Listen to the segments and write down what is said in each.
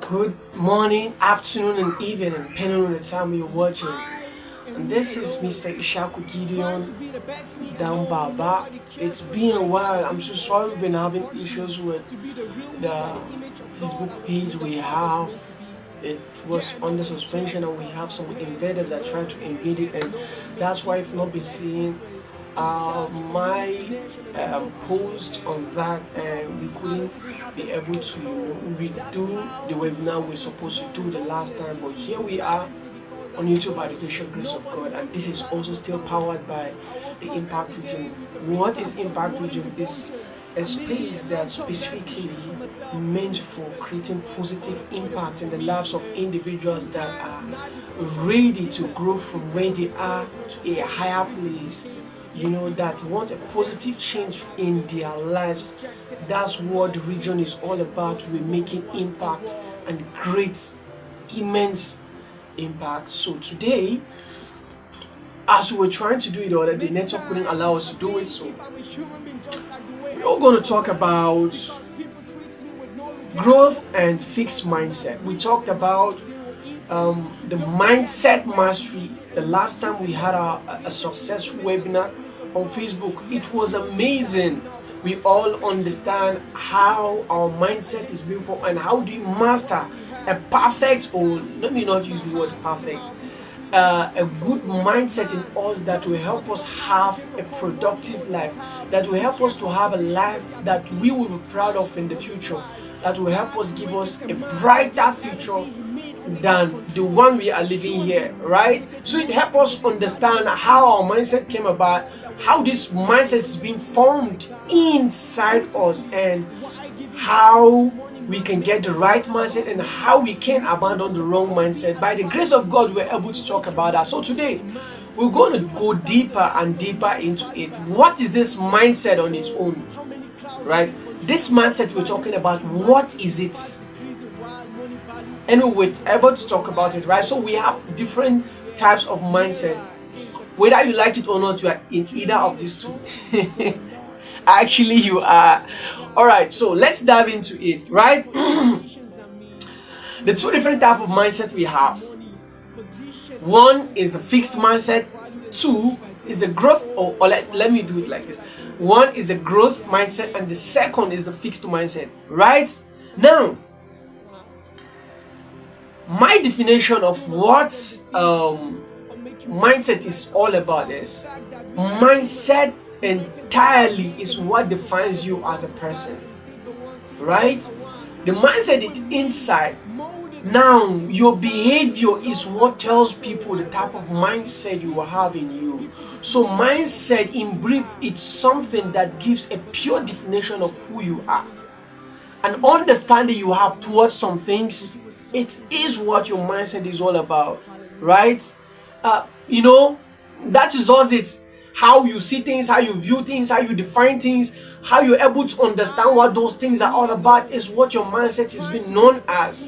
Good morning, afternoon, and evening, depending on the time you're watching. And this is Mr. Ishaku Gideon, Danbaba. It's been a while. I'm so sorry we've been having issues with the Facebook page we have. It was under suspension, and we have some invaders that tried to invade it, and that's why I've not been seeing my post on that, and we couldn't be able to redo the webinar we're supposed to do the last time. But here we are on YouTube by the grace of God, and this is also still powered by the Impact Region. What is Impact Region? Is a space that's specifically meant for creating positive impact in the lives of individuals that are ready to grow from where they are to a higher place, that want a positive change in their lives. That's what the region is all about. We're making impact and great, immense impact. So today, as we were trying to do it already, the network couldn't allow us to do it. So we're going to talk about growth and fixed mindset. We talked about the mindset mastery the last time we had a successful webinar on Facebook. It was amazing. We all understand how our mindset is built for and how do you master a perfect, or let me not use the word perfect, a good mindset in us that will help us have a productive life, that will help us to have a life that we will be proud of in the future, that will help us give us a brighter future than the one we are living here, right? So it helps us understand how our mindset came about, how this mindset is being formed inside us, and how we can get the right mindset and how we can abandon the wrong mindset. By the grace of God, we're able to talk about that. So today, we're going to go deeper and deeper into it. What is this mindset on its own, right? This mindset we're talking about, what is it? And we're able to talk about it, right? So we have different types of mindset. Whether you like it or not, you are in either of these two. Actually, you are. All right, so let's dive into it, right? The two different types of mindset we have. One is the fixed mindset. Two is the growth, or let me do it like this. One is the growth mindset, and the second is the fixed mindset, right? Now, my definition of what mindset is all about is mindset entirely is what defines you as a person, right? The mindset is inside. Now, your behavior is what tells people the type of mindset you have in you. So mindset, in brief, it's something that gives a pure definition of who you are. An understanding you have towards some things, it is what your mindset is all about, right? That is all it. How you see things, how you view things, how you define things, how you're able to understand what those things are all about is what your mindset is being known as,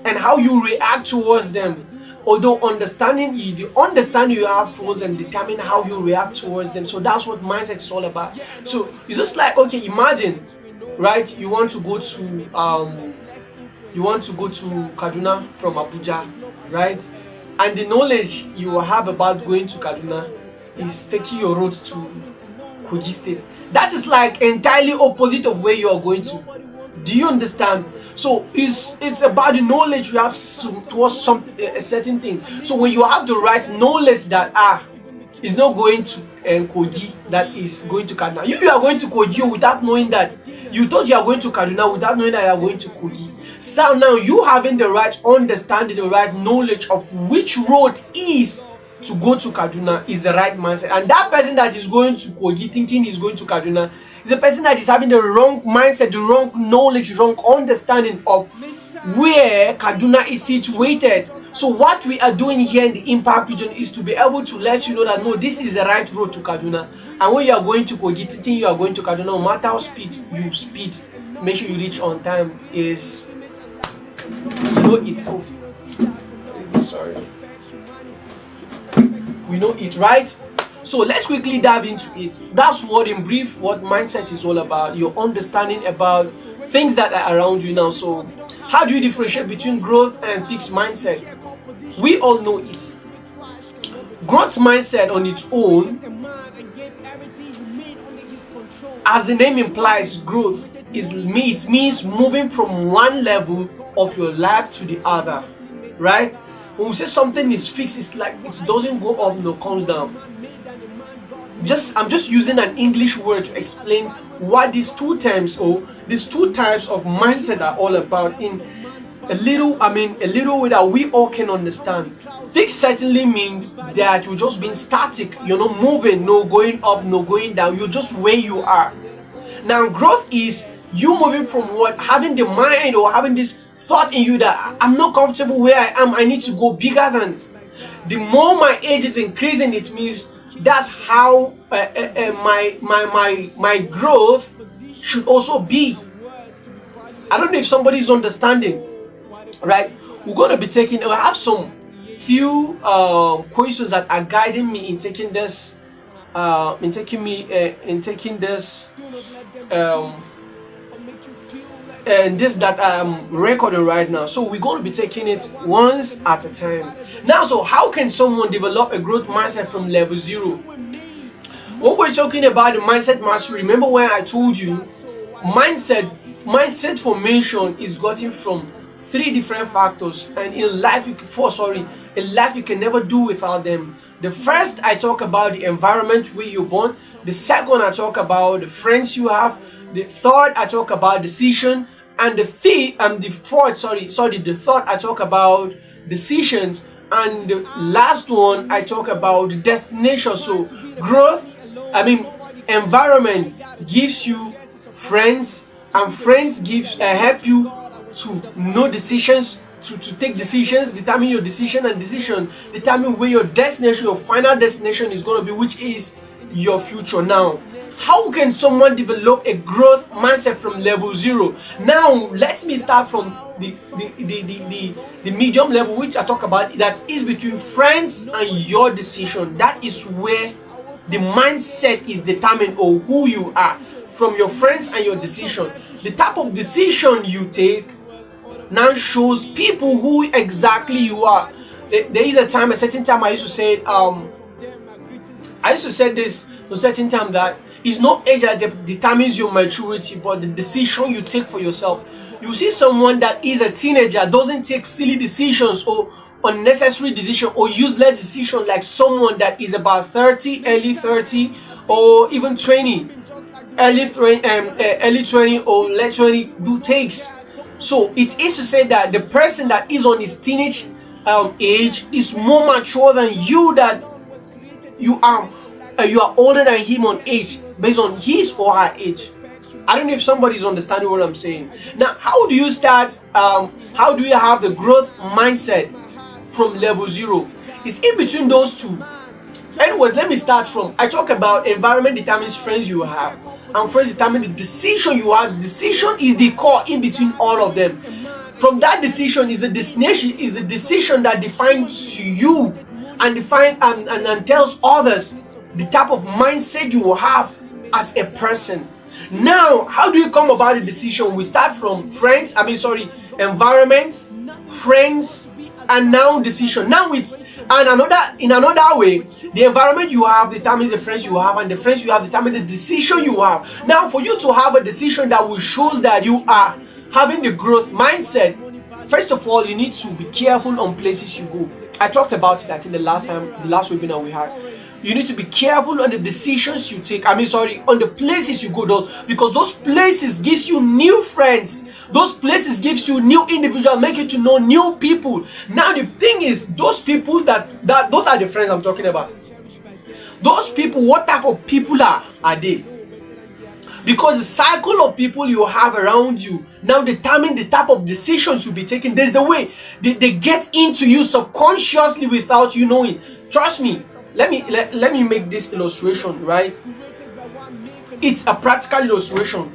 and how you react towards them. Although the understanding you have towards them determine how you react towards them. So that's what mindset is all about. So it's just like, okay, imagine, right? You want to go to Kaduna from Abuja, right? And the knowledge you will have about going to Kaduna is taking your road to Kogi State. That is like entirely opposite of where you are going to. Do you understand? So it's about the knowledge you have towards a certain thing. So when you have the right knowledge that is not going to Kogi, that is going to Kaduna. You are going to Kogi without knowing that. You thought you are going to Kaduna without knowing that you are going to Kogi. So now you having the right understanding, the right knowledge of which road is to go to Kaduna is the right mindset. And that person that is going to Kogi thinking he's going to Kaduna is a person that is having the wrong mindset, the wrong knowledge, wrong understanding of where Kaduna is situated. So what we are doing here in the Impact Region is to be able to let you know that no, this is the right road to Kaduna. And when you are going to Kogi thinking you are going to Kaduna, no matter how speed, make sure you reach on time is sorry. We know it, right? So let's quickly dive into it. That's what, in brief, what mindset is all about. Your understanding about things that are around you now. So How do you differentiate between growth and fixed mindset? We all know it. Growth mindset on its own, as the name implies, growth it means moving from one level of your life to the other, right? When we say something is fixed, it's like it doesn't go up, no, comes down. I'm just using an English word to explain what these two types of mindset are all about in a little way that we all can understand. Fixed certainly means that you're just being static, you're not moving, no going up, no going down, you're just where you are. Now growth is you moving from having the mind or having this thought in you that I'm not comfortable where I am, I need to go bigger than. The more my age is increasing, it means that's how my growth should also be. I don't know if somebody is understanding, right? We're going to be taking, I have some few questions that are guiding me in taking this and this that I'm recording right now. So we're going to be taking it once at a time. Now, so how can someone develop a growth mindset from level 0? When we're talking about the mindset mastery, remember when I told you mindset formation is gotten from 3 different factors, and in life you can never do without them. The first, I talk about the environment where you're born. The second, I talk about the friends you have. The third, I talk about decision. And the third, I talk about decisions. And the last one, I talk about destination. So environment gives you friends, and friends help you to know decisions, to take decisions, determine your decision, and decision determine where your final destination is going to be, which is your future. Now, how can someone develop a growth mindset from level 0? Now, let me start from the medium level, which I talk about, that is between friends and your decision. That is where the mindset is determined, or who you are, from your friends and your decision. The type of decision you take now shows people who exactly you are. There is a certain time I used to say this a certain time, that it's not age that determines your maturity, but the decision you take for yourself. You see someone that is a teenager doesn't take silly decisions or unnecessary decisions or useless decisions like someone that is about 30, early 30, or even 20, early 20 or late 20 do takes. So it is to say that the person that is on his teenage age is more mature than you, that you are older than him on age based on his or her age. I don't know if somebody is understanding what I'm saying. Now, how do you start? How do you have the growth mindset from level 0? It's in between those two. Anyways, let me start from, I talk about environment determines friends you have, and friends determine the decision you have. Decision is the core in between all of them. From that decision is a destination, is a decision that defines you and tells others the type of mindset you will have as a person. Now, how do you come about the decision? We start from environment, friends, and now decision. Now in another way, the environment you have determines the friends you have, and the friends you have determine the decision you have. Now, for you to have a decision that will show that you are having the growth mindset, first of all, you need to be careful on places you go. I talked about it, I think, the last webinar we had. You need to be careful on the decisions you take. On the places you go, because those places gives you new friends. Those places gives you new individuals, make you to know new people. Now the thing is, those people those are the friends I'm talking about. Those people, what type of people are they? Because the cycle of people you have around you now determine the type of decisions you'll be taking. There's the way they get into you subconsciously without you knowing. Trust me. Let me make this illustration, right? It's a practical illustration.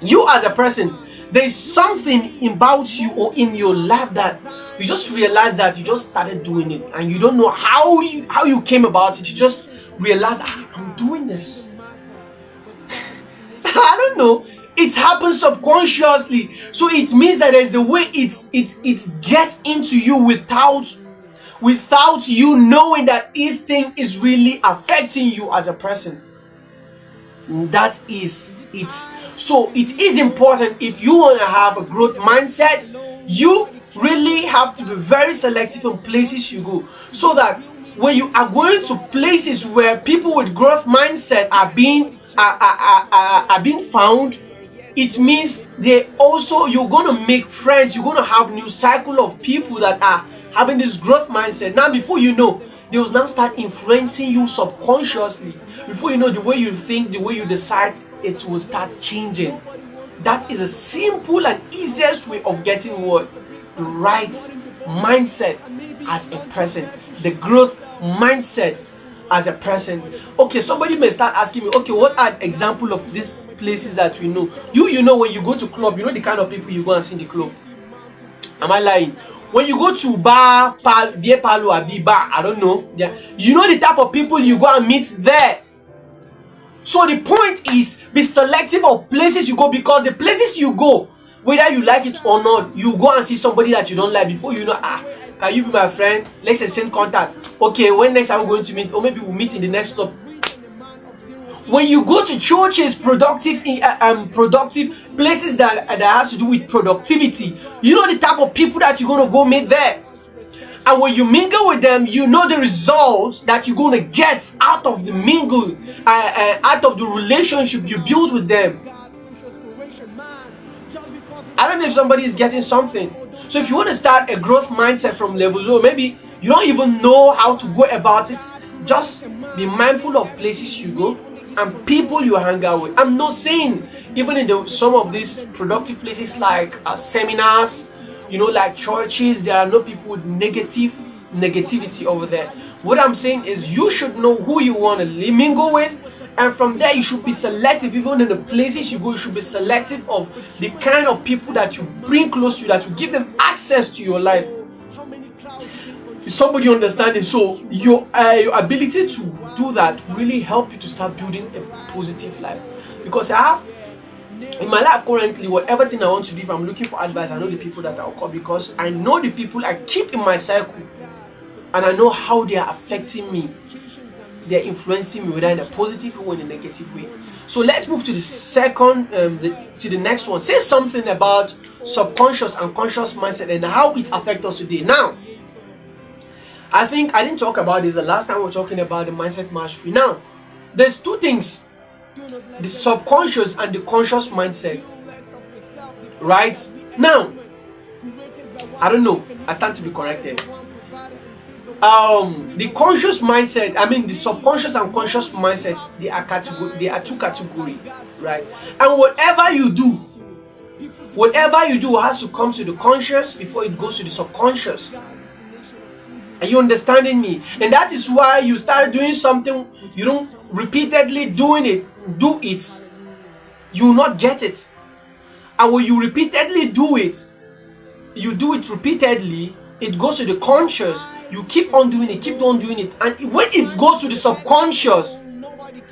You as a person, there is something about you or in your life that you just realize that you just started doing it, and you don't know how you came about it. You just realize, I'm doing this. I don't know. It happens subconsciously. So it means that there's a way it gets into you without you knowing that this thing is really affecting you as a person. That is it. So it is important, if you want to have a growth mindset, you really have to be very selective in places you go, so that when you are going to places where people with growth mindset are being found, it means you're going to make friends, you're going to have new cycle of people that are having this growth mindset. Now before you know, they will now start influencing you subconsciously. Before you know, the way you think, the way you decide, it will start changing. That is a simple and easiest way of getting what? The right mindset as a person. The growth mindset as a person. Okay, somebody may start asking me, okay, what are examples of these places that we know? You know, when you go to club, you know the kind of people you go and see in the club. Am I lying? When you go to beer parlor or bar, I don't know. Yeah, you know the type of people you go and meet there. So the point is, be selective of places you go, because the places you go, whether you like it or not, you go and see somebody that you don't like. Before you know, can you be my friend? Let's exchange contact. Okay, when next are we going to meet? Or maybe we'll meet in the next stop. When you go to churches, productive places that has to do with productivity, you know the type of people that you're going to go meet there. And when you mingle with them, you know the results that you're going to get out of the mingle, out of the relationship you build with them. I don't know if somebody is getting something. So if you want to start a growth mindset from level 0, maybe you don't even know how to go about it, just be mindful of places you go and people you hang out with. I'm not saying even in some of these productive places like seminars, you know, like churches, there are no people with negativity over there. What I'm saying is, you should know who you want to mingle with, and from there you should be selective. Even in the places you go, you should be selective of the kind of people that you bring close to you, that will give them access to your life. Is somebody understanding? So your ability to do that really help you to start building a positive life. Because I have in my life currently, whatever thing I want to do, if I'm looking for advice, I know the people that I'll call, because I know the people I keep in my circle, and I know how they are affecting me. They're influencing me, whether in a positive or in a negative way. So let's move to the second, to the next one. Say something about subconscious and conscious mindset and how it affects us today. Now, I think I didn't talk about this the last time we were talking about the mindset mastery. Now, there's two things: the subconscious and the conscious mindset. Right? Now, I don't know. I stand to be corrected. The conscious mindset, the subconscious and conscious mindset, they are two categories, right? And whatever you do has to come to the conscious before it goes to the subconscious. Are you understanding me? And that is why you start doing something, you don't repeatedly do it, you will not get it. And when you repeatedly do it repeatedly, it goes to the conscious. You keep on doing it, and when it goes to the subconscious,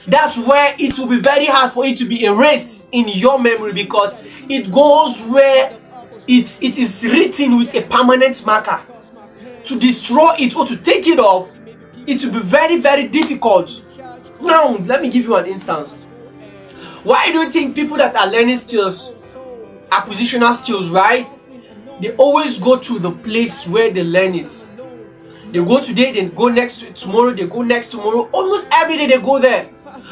that's where it will be very hard for it to be erased in your memory, because it goes where it is written with a permanent marker. To destroy it or to take it off, it will be very, very difficult. Now, let me give you an instance. Why do you think people that are learning skills, acquisitional skills, right? They always go to the place where they learn it. They go today, they go next tomorrow, they go next tomorrow. Almost every day they go there.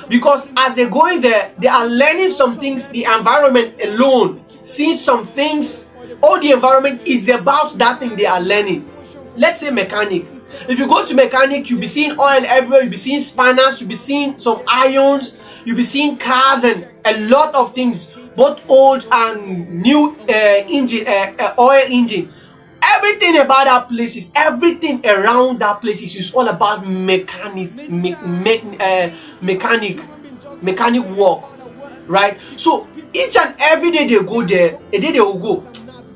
Because as they're going there, they are learning some things, the environment alone, seeing some things, all the environment is about that thing they are learning. Let's say mechanic. If you go to mechanic, you'll be seeing oil everywhere, you'll be seeing spanners, you'll be seeing some irons, you'll be seeing cars and a lot of things, both old and new oil engine. Everything about that place is, everything around that place is all about mechanic work, right? So each and every day they go there, a day they will go,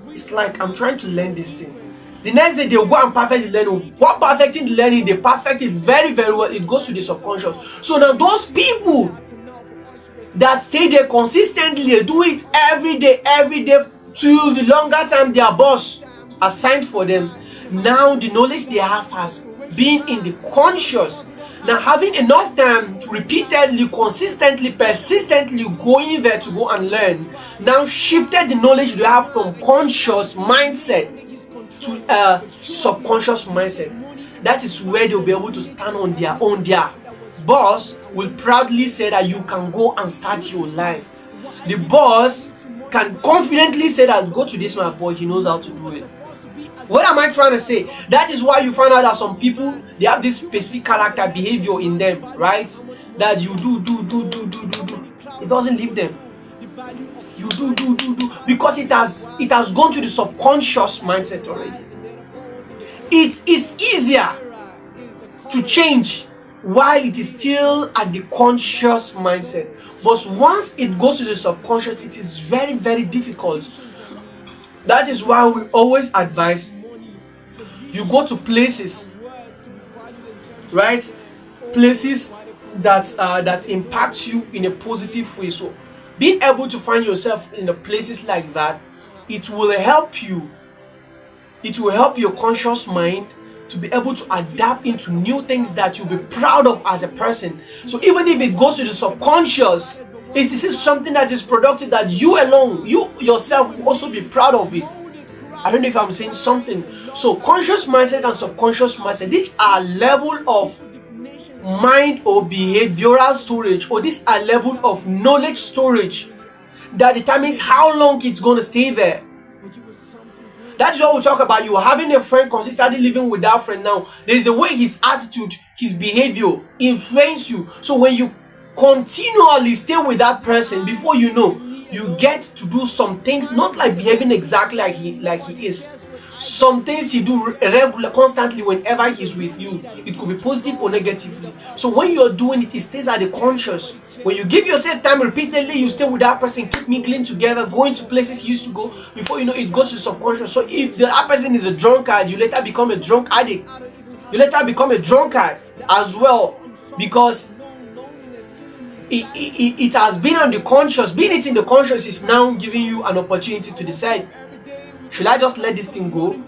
it's like, I'm trying to learn this thing. The next day they will go and perfect the learning. What perfecting the learning, they perfect it very, very well. It goes to the subconscious. So now those people, that stay there consistently, they do it every day till the longer time their boss assigned for them. Now the knowledge they have has been in the conscious. Now having enough time to repeatedly, consistently, persistently going there to go and learn, now shifted the knowledge they have from conscious mindset to a subconscious mindset. That is where they'll be able to stand on their own. Their boss will proudly say that you can go and start your life. The boss can confidently say that go to this man, boy, he knows how to do it. What am I trying to say? That is why you find out that some people, they have this specific character behavior in them, right? That you do. It doesn't leave them. You do because it has gone to the subconscious mindset already. It is easier to change while it is still at the conscious mindset. But once it goes to the subconscious, it is very, very difficult. That is why we always advise you go to places, right? Places that impact you in a positive way. So being able to find yourself in the places like that, it will help you. It will help your conscious mind to be able to adapt into new things that you'll be proud of as a person. So even if it goes to the subconscious, it is something that is productive that you alone, you yourself will also be proud of it. I don't know if I'm saying something. So conscious mindset and subconscious mindset, these are level of mind or behavioral storage, or these are level of knowledge storage that determines how long it's going to stay there. That's what we talk about. You having a friend, consistently living with that friend. Now there's a way his attitude, his behavior influence you. So when you continually stay with that person, before you know, you get to do some things, not like behaving exactly like he is. Some things he do regular, constantly whenever he's with you. It could be positive or negatively. So when you're doing it, it stays at the conscious. When you give yourself time repeatedly, you stay with that person, keep mingling together, going to places you used to go. Before you know, it goes to subconscious. So if the other person is a drunkard, you later become a drunk addict. You later become a drunkard as well, because it has been on the conscious. Being it in the conscious is now giving you an opportunity to decide, should I just let this thing go,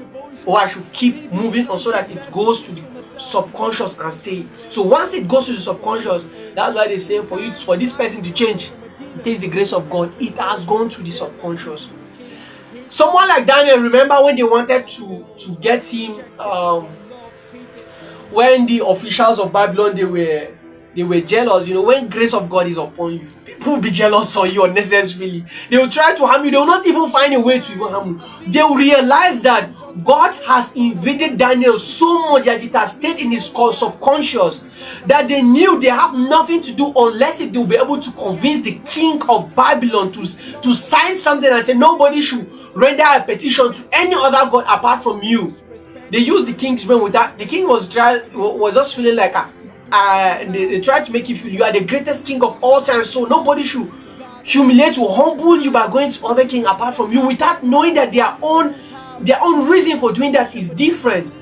or I should keep moving on so that it goes to the subconscious and stay. So once it goes to the subconscious, that's why they say for this person to change, it takes the grace of God. It has gone to the subconscious. Someone like Daniel, remember when they wanted to get him, when the officials of Babylon, they were jealous. You know, when grace of God is upon you, people will be jealous of you unnecessarily. They will try to harm you. They will not even find a way to even harm you. They will realize that God has invaded Daniel so much that it has stayed in his subconscious, that they knew they have nothing to do unless if they will be able to convince the king of Babylon to sign something and say nobody should render a petition to any other god apart from you. They used the king's brain with that. The king was just feeling like they tried to make you feel you are the greatest king of all time, so nobody should humiliate or humble you by going to other king apart from you, without knowing that their own reason for doing that is different.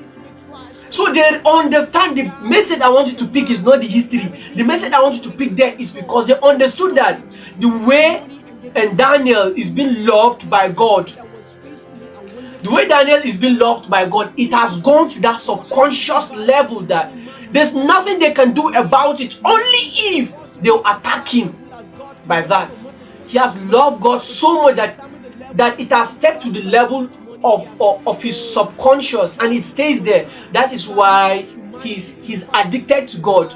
So they understand the message I want you to pick is not the history. The message I want you to pick there is because they understood that the way and Daniel is being loved by God. The way Daniel is being loved by God, it has gone to that subconscious level that there's nothing they can do about it, only if they'll attack him by that. He has loved God so much that it has stepped to the level of his subconscious, and it stays there. That is why he's addicted to God.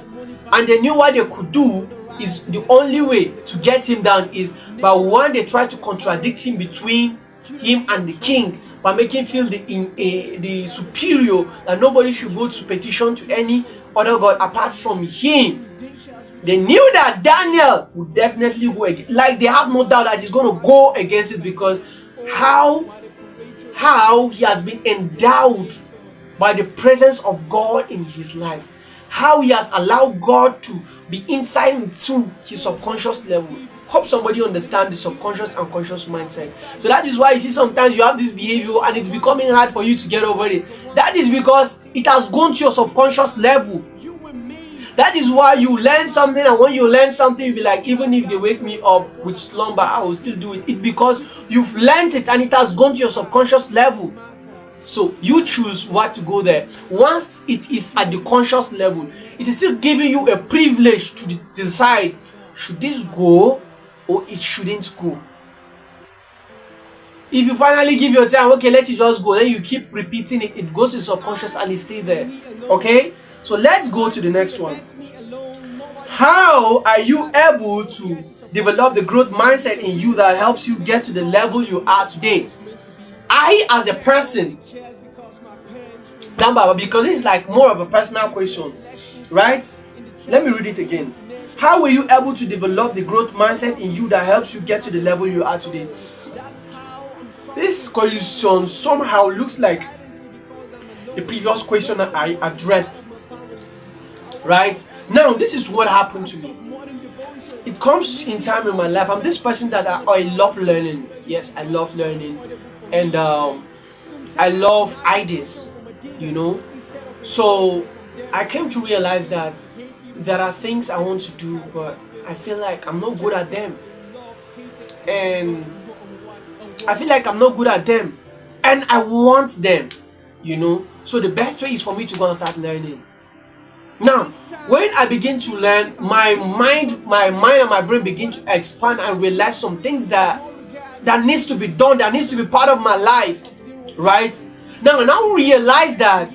And they knew what they could do is the only way to get him down is by one, they try to contradict him between him and the king, by making him feel the superior, that nobody should go to petition to any other god apart from him. They knew that Daniel would definitely go against, like they have no doubt that he's going to go against it, because how he has been endowed by the presence of God in his life, how he has allowed God to be inside into his subconscious level. Hope somebody understands the subconscious and conscious mindset. So that is why you see sometimes you have this behavior and it's becoming hard for you to get over it. That is because it has gone to your subconscious level. That is why you learn something, and when you learn something, you'll be like, even if they wake me up with slumber, I will still do it. It's because you've learned it and it has gone to your subconscious level. So you choose what to go there. Once it is at the conscious level, it is still giving you a privilege to decide, should this go or it shouldn't go. If you finally give your time, okay, let it just go, then you keep repeating it, it goes to subconscious and it stays there. Okay? So let's go to the next one. How are you able to develop the growth mindset in you that helps you get to the level you are today? I, as a person, Danbaba, because it's like more of a personal question, right? Let me read it again. How were you able to develop the growth mindset in you that helps you get to the level you are today? This question somehow looks like the previous question that I addressed. Right? Now, this is what happened to me. It comes in time in my life. I'm this person that I love learning. Yes, I love learning. And I love ideas, you know. So I came to realize that there are things I want to do, but I feel like I'm not good at them. And I feel like I'm not good at them. And I want them, you know. So the best way is for me to go and start learning. Now, when I begin to learn, my mind and my brain begin to expand and realize some things that needs to be done, that needs to be part of my life, right? Now, I now realize that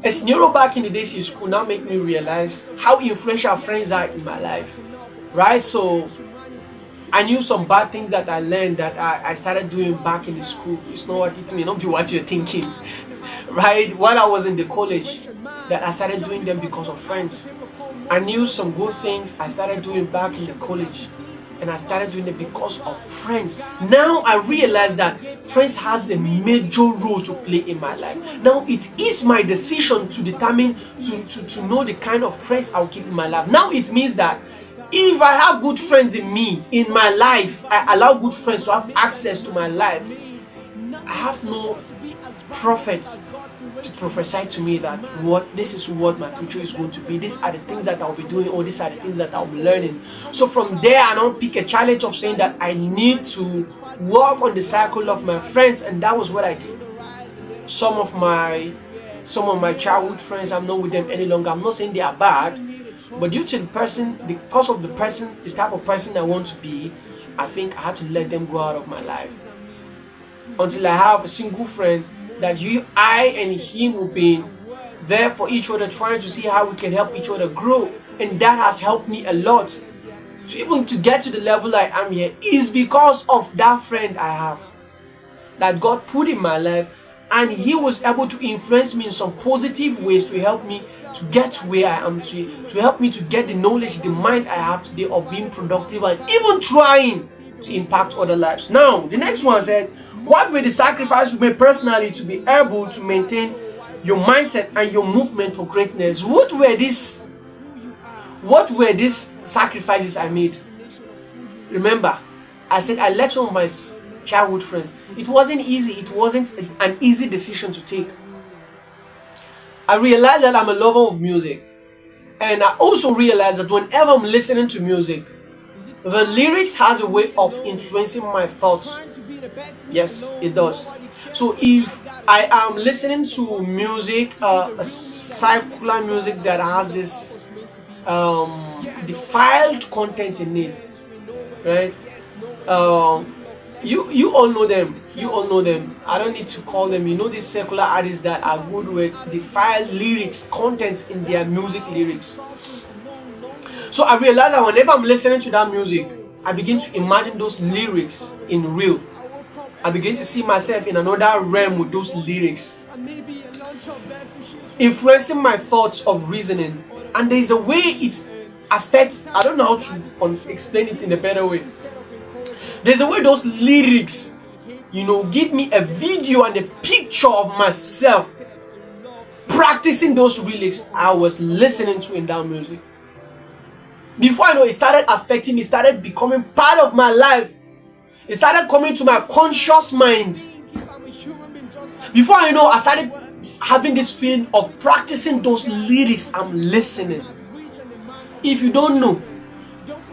a scenario back in the days in school now make me realize how influential friends are in my life, right? So I knew some bad things that I learned that I started doing back in the school. It's not what it may not be what you're thinking, right? While I was in the college, that I started doing them because of friends. I knew some good things I started doing back in the college, and I started doing it because of friends. Now I realize that friends has a major role to play in my life. Now it is my decision to determine, to know the kind of friends I'll keep in my life. Now it means that if I have good friends in me, in my life, I allow good friends to have access to my life, I have no prophets to prophesy to me that this is what my future is going to be. These are the things that I'll be doing, or these are the things that I'll be learning. So from there, I now pick a challenge of saying that I need to work on the cycle of my friends, and that was what I did. Some of my childhood friends, I'm not with them any longer. I'm not saying they are bad, but due to because of the type of person I want to be, I think I had to let them go out of my life until I have a single friend that I and him will be there for each other, trying to see how we can help each other grow. And that has helped me a lot to get to the level I am here, is because of that friend I have that God put in my life, and he was able to influence me in some positive ways to help me to get to where I am today, to help me to get the knowledge, the mind I have today of being productive and even trying to impact other lives. Now, the next one said, what were the sacrifices you made personally to be able to maintain your mindset and your movement for greatness? What were these sacrifices I made? Remember, I said I left some of my childhood friends. It wasn't easy. It wasn't an easy decision to take. I realized that I'm a lover of music. And I also realized that whenever I'm listening to music, the lyrics has a way of influencing my thoughts. Yes, it does. So if I am listening to music, a secular music that has this defiled content in it, right? You all know them. You all know them. I don't need to call them. You know these secular artists that are good with defiled lyrics, content in their music lyrics. So I realized that whenever I'm listening to that music, I begin to imagine those lyrics in real. I begin to see myself in another realm with those lyrics, influencing my thoughts of reasoning. And there's a way it affects, I don't know how to explain it in a better way. There's a way those lyrics, give me a video and a picture of myself practicing those lyrics I was listening to in that music. Before I know, it started affecting me, started becoming part of my life. It started coming to my conscious mind. Before I know, I started having this feeling of practicing those lyrics I'm listening. If you don't know,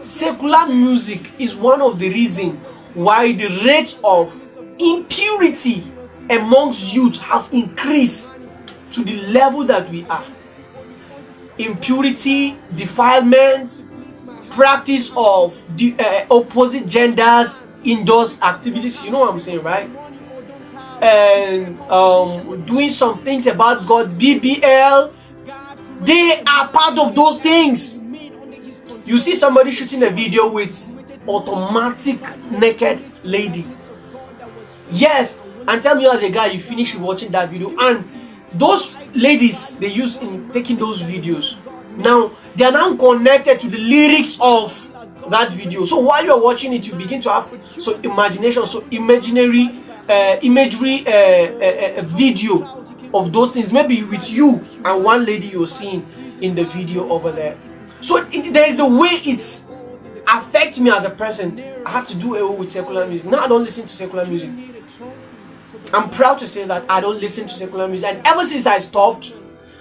secular music is one of the reasons why the rate of impurity amongst youth have increased to the level that we are. Impurity, defilement, practice of the opposite genders, indoors activities, you know what I'm saying, right? And doing some things about God, BBL, they are part of those things. You see somebody shooting a video with automatic naked lady. Yes, and tell me as a guy you finish watching that video, and those ladies they use in taking those videos, now they are now connected to the lyrics of that video. So while you are watching it, you begin to have imagination, imaginary imagery video of those things, maybe with you and one lady you're seeing in the video over there. So there is a way it affects me as a person. I have to do away with secular music. Now I don't listen to secular music. I'm proud to say that I don't listen to secular music, and ever since I stopped,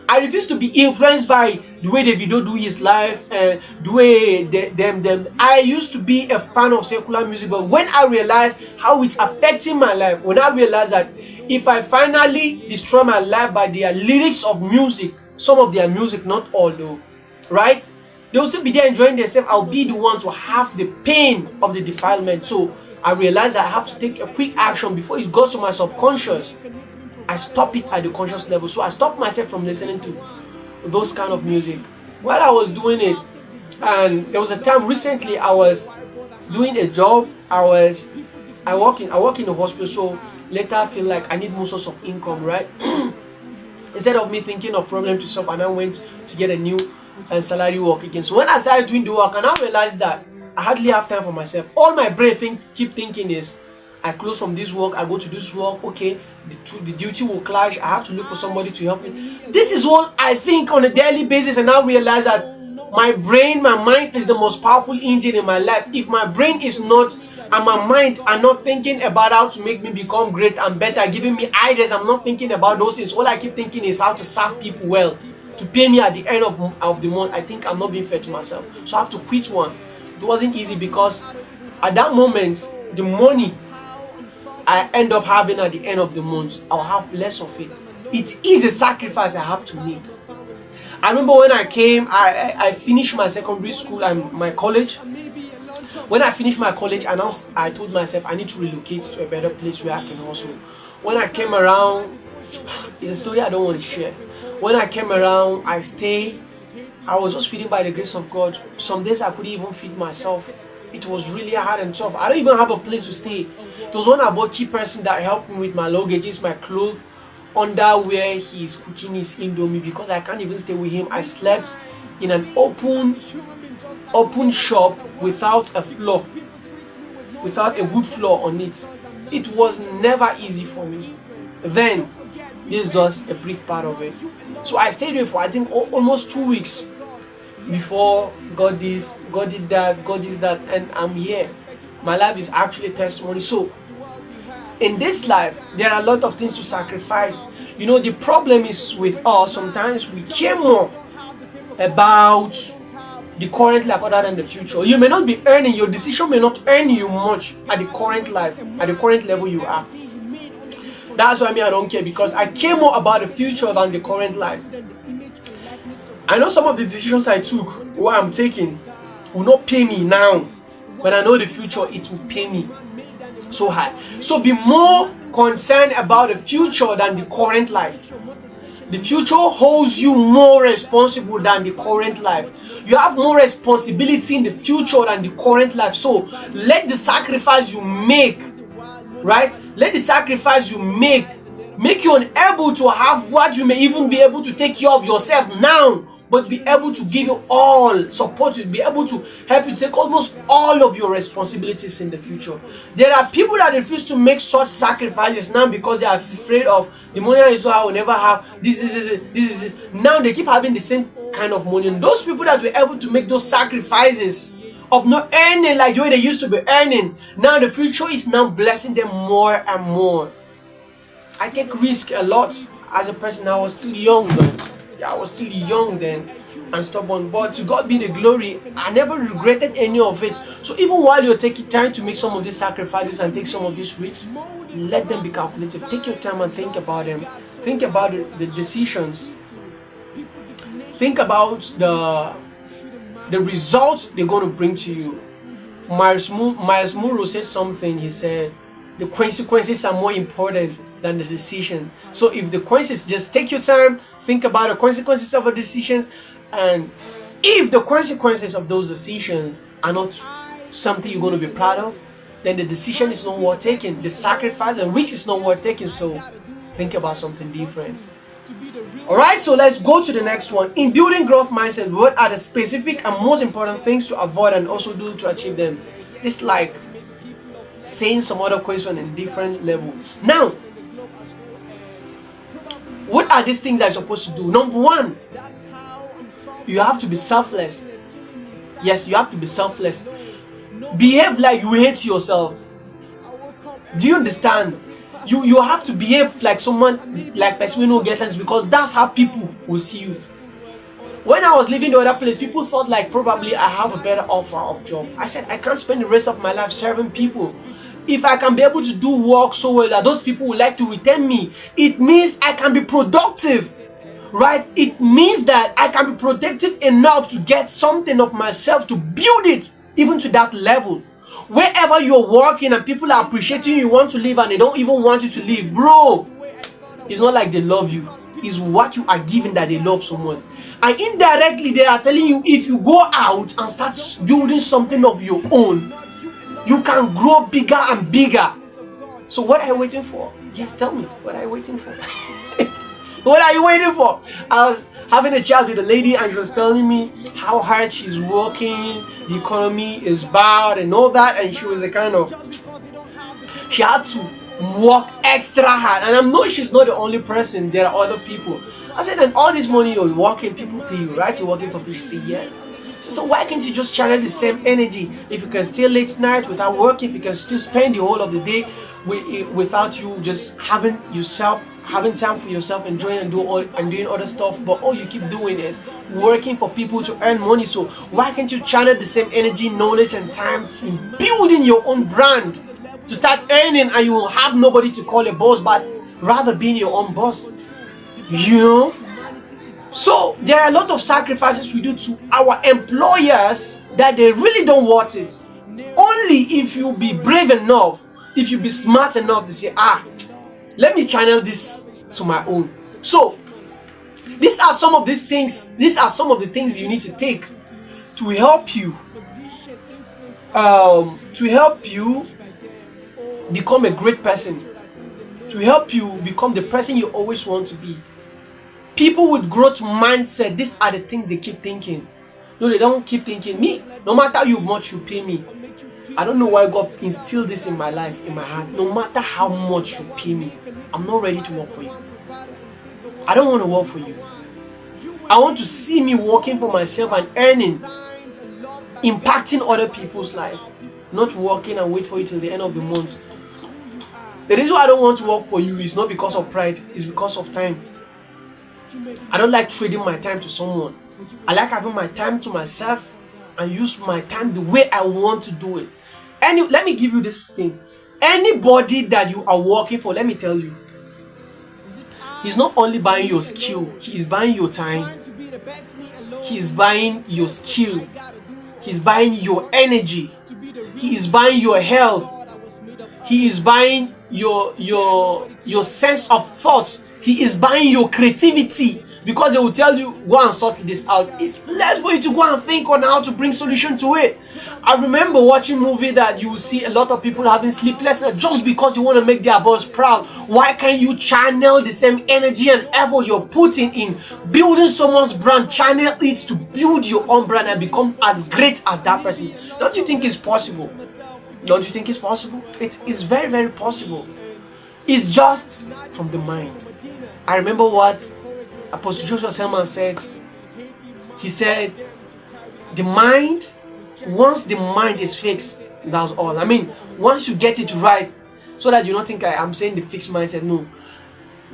I refuse to be influenced by the way Davido do his life and the way them. I used to be a fan of secular music, but when I realized how it's affecting my life, when I realized that if I finally destroy my life by their lyrics of music, some of their music, not all though, right? They will still be there enjoying themselves. I'll be the one to have the pain of the defilement. So I realized I have to take a quick action before it goes to my subconscious. I stop it at the conscious level. So I stopped myself from listening to those kind of music. While I was doing it, and there was a time recently I was doing a job. I work in the hospital, so later I feel like I need more source of income, right? Instead of me thinking of problem to solve, and I went to get a new salary work again. So when I started doing the work, and I realized that I hardly have time for myself. All my brain keep thinking is, I close from this work, I go to this work, okay, the duty will clash, I have to look for somebody to help me. This is what I think on a daily basis, and I realize that my mind is the most powerful engine in my life. If my brain is not, and my mind are not thinking about how to make me become great and better, giving me ideas, I'm not thinking about those things. All I keep thinking is how to serve people well, to pay me at the end of the month. I think I'm not being fair to myself. So I have to quit one. It wasn't easy because at that moment, the money I end up having at the end of the month, I'll have less of it. It is a sacrifice I have to make. I remember when I came, I finished my secondary school and my college. When I finished my college, I told myself I need to relocate to a better place where I can hustle. When I came around, it's a story I don't want to share. When I came around, I stayed. I was just feeding by the grace of God. Some days I couldn't even feed myself. It was really hard and tough. I don't even have a place to stay. It was one about key person that helped me with my luggages, my clothes, under where he's cooking his indomie, because I can't even stay with him. I slept in an open shop without a floor, without a wood floor on it. It was never easy for me. Then this is just a brief part of it. So I stayed there for I think almost 2 weeks before God did that, and I'm here. My life is actually a testimony. So in this life, there are a lot of things to sacrifice. You know, the problem is with us, sometimes we care more about the current life other than the future. You may not be earning, your decision may not earn you much at the current life, at the current level you are. That's why I don't care, because I care more about the future than the current life. I know some of the decisions I took, what I'm taking, will not pay me now. When I know the future, it will pay me so high. So be more concerned about the future than the current life. The future holds you more responsible than the current life. You have more responsibility in the future than the current life. So let the sacrifice you make, right? Let the sacrifice you make you unable to have what you may even be able to take care of yourself now, but be able to give you all support, be able to help you to take almost all of your responsibilities in the future. There are people that refuse to make such sacrifices now because they are afraid of the money I will never have. This is it. Now they keep having the same kind of money. And those people that were able to make those sacrifices of not earning like the way they used to be earning, now the future is now blessing them more and more. I take risk a lot as a person. I was still young, I was still young then and stubborn. But to God be the glory, I never regretted any of it. So even while you're trying to make some of these sacrifices and take some of these risks, let them be calculated. Take your time and think about them. Think about the decisions. Think about the results they're going to bring to you. Miles Monroe said something. He said, the consequences are more important than the decision. So if the consequences, just take your time, think about the consequences of the decisions, and if the consequences of those decisions are not something you're going to be proud of, then the decision is not worth taking. The sacrifice, the risk is not worth taking. So think about something different. Alright, so let's go to the next one. In building growth mindset, what are the specific and most important things to avoid and also do to achieve them? It's like saying some other question in different level. Now, what are these things that you're supposed to do? Number one, you have to be selfless. Yes, you have to be selfless. Behave like you hate yourself. Do you understand? You have to behave like someone, like person who gets sense, because that's how people will see you. When I was leaving the other place, people thought like probably I have a better offer of job. I said I can't spend the rest of my life serving people. If I can be able to do work so well that those people would like to retain me, it means I can be productive, right? It means that I can be productive enough to get something of myself, to build it even to that level. Wherever you're working and people are appreciating you, want to leave and they don't even want you to leave, bro, it's not like they love you. It's what you are giving that they love so much. And indirectly they are telling you, if you go out and start building something of your own, you can grow bigger and bigger. So what are you waiting for? Yes, tell me, what are you waiting for? What are you waiting for? I was having a chat with a lady and she was telling me how hard she's working, the economy is bad and all that, and she was a kind of, she had to work extra hard. And I know she's not the only person, there are other people. I said, and all this money you're working, people pay you, right? You're working for people. She said, yeah. So why can't you just channel the same energy? If you can stay late night without working, if you can still spend the whole of the day without you just having time for yourself, enjoying and doing other stuff, but all you keep doing is working for people to earn money. So why can't you channel the same energy, knowledge and time in building your own brand to start earning, and you will have nobody to call a boss, but rather being your own boss, you know? So there are a lot of sacrifices we do to our employers that they really don't want it. Only if you be brave enough, if you be smart enough to say, let me channel this to my own. So these are some of these things. These are some of the things you need to take to help you become a great person, to help you become the person you always want to be. People with growth mindset, these are the things they keep thinking. No, they don't keep thinking, me, no matter how much you pay me. I don't know why God instilled this in my life, in my heart. No matter how much you pay me, I'm not ready to work for you. I don't want to work for you. I want to see me working for myself and earning, impacting other people's life, not working and wait for you till the end of the month. The reason why I don't want to work for you is not because of pride, it's because of time. I don't like trading my time to someone. I like having my time to myself and use my time the way I want to do it. And let me give you this thing. Anybody that you are working for, let me tell you, he's not only buying your skill, he is buying your time. He is buying your skill. He's buying your energy. He is buying your health. He is buying your sense of thought. He is buying your creativity, because they will tell you, go and sort this out. It's less for you to go and think on how to bring solution to it. I remember watching movie that you will see a lot of people having sleepless nights just because you want to make their boss proud. Why can't you channel the same energy and effort you're putting in building someone's brand, channel it to build your own brand and become as great as that person? Don't you think it's possible? Don't you think it's possible? It is very, very possible. It's just from the mind. I remember what Apostle Joshua Selman said. He said, the mind, once the mind is fixed, that's all. I mean, once you get it right, so that you don't think I'm saying the fixed mindset. No.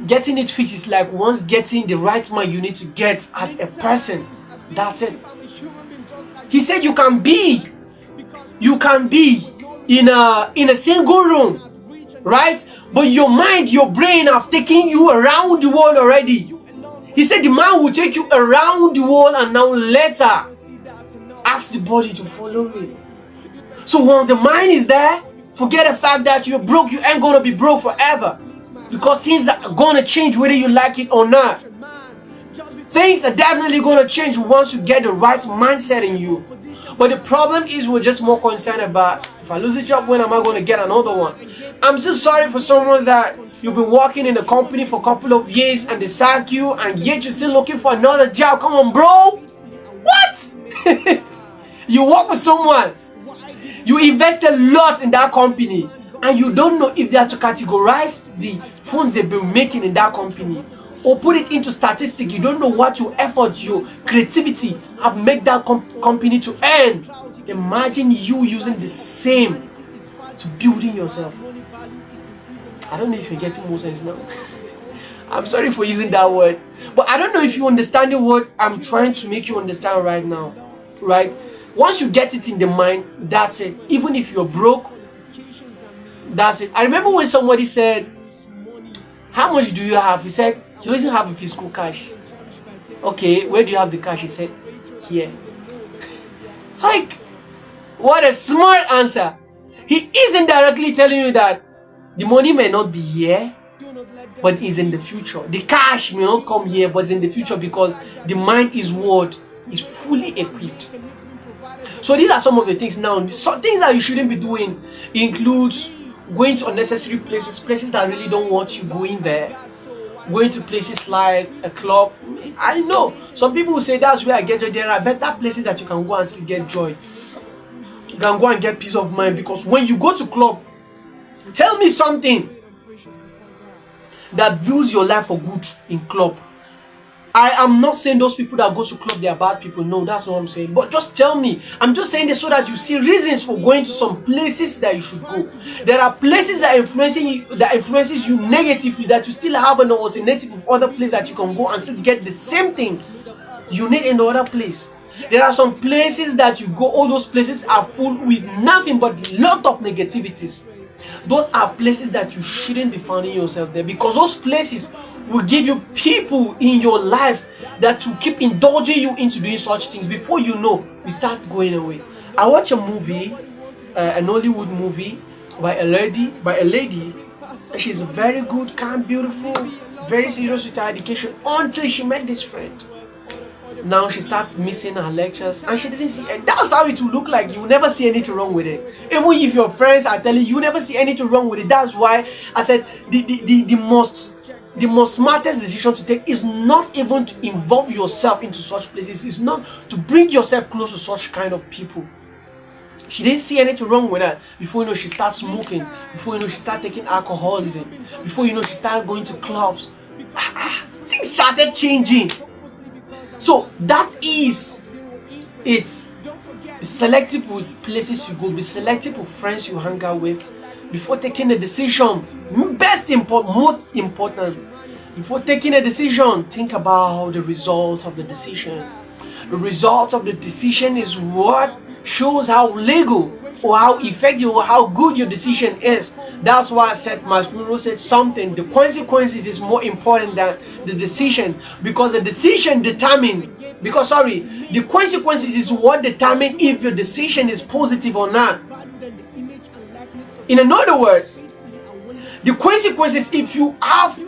Getting it fixed is like once getting the right man you need to get as a person. That's it. He said you can be in a single room, right? But your mind, your brain have taken you around the world already. He said the man will take you around the world and now later ask the body to follow it. So once the mind is there, forget the fact that you're broke. You ain't gonna be broke forever, because things are gonna change whether you like it or not. Things are definitely gonna change once you get the right mindset in you. But the problem is we're just more concerned about, if I lose a job, when am I gonna get another one? I'm so sorry for someone that you've been working in a company for a couple of years and they sack you and yet you're still looking for another job. Come on, bro. What? You work with someone, you invest a lot in that company, and you don't know if they are to categorize the funds they've been making in that company or put it into statistics. You don't know what your efforts, your creativity have made that company to earn. Imagine you using the same to building yourself. I don't know if you're getting more sense now. I'm sorry for using that word, but I don't know if you understand the word I'm trying to make you understand right now, right? Once you get it in the mind, that's it. Even if you're broke, that's it. I remember when somebody said, how much do you have? He said, he doesn't have a physical cash. Okay, where do you have the cash? He said, here. Like, what a smart answer. He isn't directly telling you that the money may not be here, but is in the future. The cash may not come here, but it's in the future, because the mind is what is fully equipped. So these are some of the things now. Some things that you shouldn't be doing includes going to unnecessary places that really don't want you going there. Going to places like a club. I know some people will say that's where I get joy. There are better places that you can go and still get joy. You can go and get peace of mind, because when you go to club, tell me something that builds your life for good in club. I am not saying those people that go to club, they are bad people. No, that's not what I'm saying. But just tell me. I'm just saying this so that you see reasons for going to some places that you should go. There are places that influences you negatively, that you still have an alternative of other places that you can go and still get the same thing you need in the other place. There are some places that you go, all those places are full with nothing but lot of negativities. Those are places that you shouldn't be finding yourself there, because those places will give you people in your life that will keep indulging you into doing such things. Before you know, you start going away. I watched a movie, an Hollywood movie by a lady. She's very good, calm, beautiful, very serious with her education, until she met this friend. Now she started missing her lectures, and she didn't see it. That's how it will look like. You will never see anything wrong with it. Even if your friends are telling you, you never see anything wrong with it. That's why I said the most smartest decision to take is not even to involve yourself into such places. It's not to bring yourself close to such kind of people. She didn't see anything wrong with that. Before you know, she started smoking. Before you know, she started taking alcoholism. Before you know, she started going to clubs. Things started changing. So that is it. Be selective with places you go. Be selective with friends you hang out with. Before taking a decision, most important, before taking a decision, think about the result of the decision. The result of the decision is what shows how legal or how effective or how good your decision is. That's why I said, Masmuro said something, the consequences is more important than the decision, because the decision the consequences is what determine if your decision is positive or not. In other words, the consequences, if you have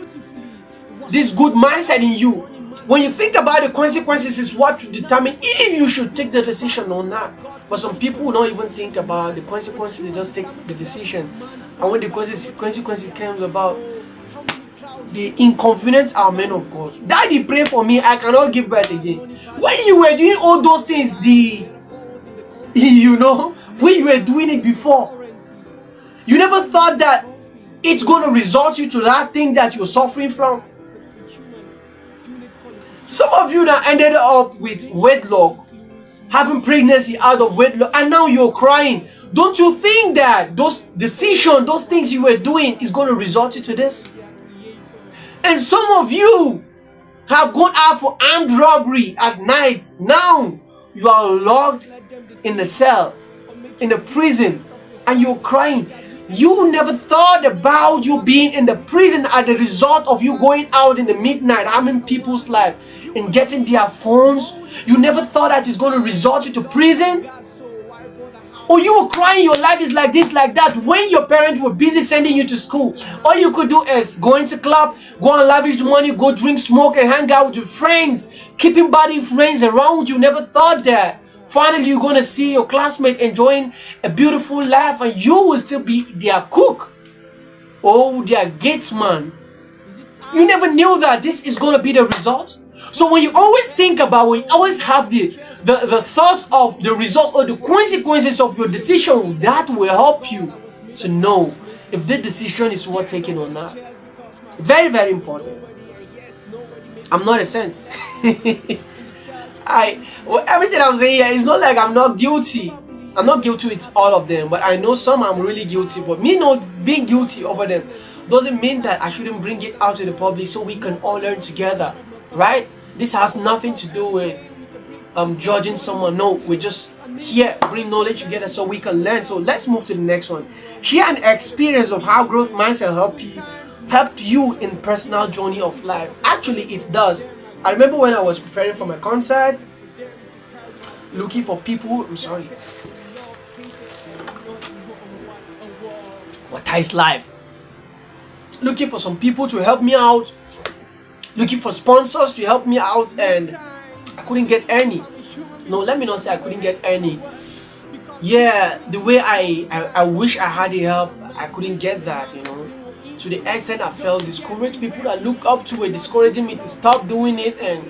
this good mindset in you, when you think about the consequences, is what to determine if you should take the decision or not. But some people don't even think about the consequences, they just take the decision. And when the consequences comes about, they inconvenience our men of God. Daddy, pray for me, I cannot give birth again. When you were doing all those things, when you were doing it before, you never thought that it's going to result you to that thing that you're suffering from. Some of you that ended up with wedlock, having pregnancy out of wedlock, and now you're crying. Don't you think that those decisions, those things you were doing is going to result you to this? And some of you have gone out for armed robbery at night. Now you are locked in a cell, in a prison, and you're crying. You never thought about you being in the prison as a result of you going out in the midnight, harming people's life and getting their phones. You never thought that it's going to result you to prison. Or you were crying, your life is like this, like that, when your parents were busy sending you to school. All you could do is go into club, go and lavish the money, go drink, smoke, and hang out with your friends, keeping body friends around you. Never thought that finally you're going to see your classmate enjoying a beautiful life and you will still be their cook or their gatesman. You never knew that this is going to be the result. So when you always think about, when you always have the thoughts of the result or the consequences of your decision, that will help you to know if the decision is worth taking or not. Very, very important. I'm not a saint. Everything I'm saying here is not like I'm not guilty. I'm not guilty with all of them, but I know some I'm really guilty. But me not being guilty over them doesn't mean that I shouldn't bring it out to the public so we can all learn together, right? This has nothing to do with judging someone. No, we're just here bring knowledge together so we can learn. So let's move to the next one. Share an experience of how growth mindset helped you in personal journey of life. Actually, it does. I remember when I was preparing for my concert, looking for people. I'm sorry. What is life? Looking for some people to help me out. Looking for sponsors to help me out, and I couldn't get any. No, let me not say I couldn't get any. Yeah, the way I wish I had the help, I couldn't get that, you know. To the extent I felt discouraged. People that look up to were discouraging me to stop doing it, and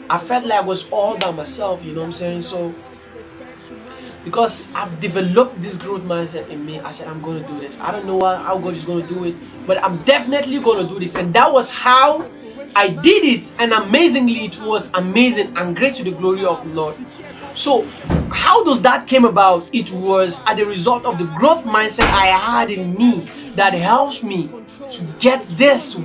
I felt like I was all by myself, you know what I'm saying? So, because I've developed this growth mindset in me, I said, I'm going to do this. I don't know how God is going to do it, but I'm definitely going to do this. And that was how I did it, and amazingly, it was amazing and great to the glory of the Lord. So, how does that came about? It was as a result of the growth mindset I had in me that helps me to get this, to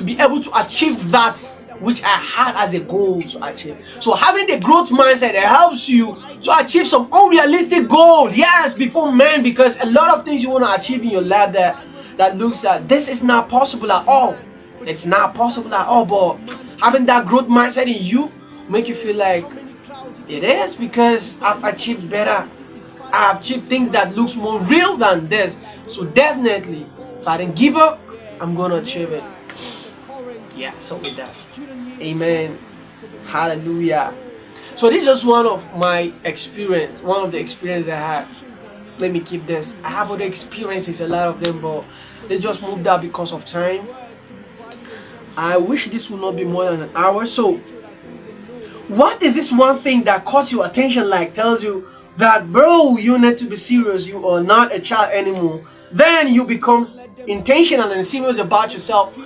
be able to achieve that which I had as a goal to achieve. So having the growth mindset, it helps you to achieve some unrealistic goal. Yes, before men, because a lot of things you want to achieve in your life that looks like this is not possible at all. It's not possible at all, but having that growth mindset in you make you feel like it is, because I've achieved better. I've achieved things that looks more real than this. So definitely, if I didn't give up, I'm gonna achieve it. Yeah, so it does. Amen. Hallelujah. So this is just one of my experience, one of the experiences I had. Let me keep this. I have other experiences, a lot of them, but they just moved out because of time. I wish this would not be more than an hour. So what is this one thing that caught your attention, like tells you that, bro, you need to be serious, you are not a child anymore? Then you become intentional and serious about yourself.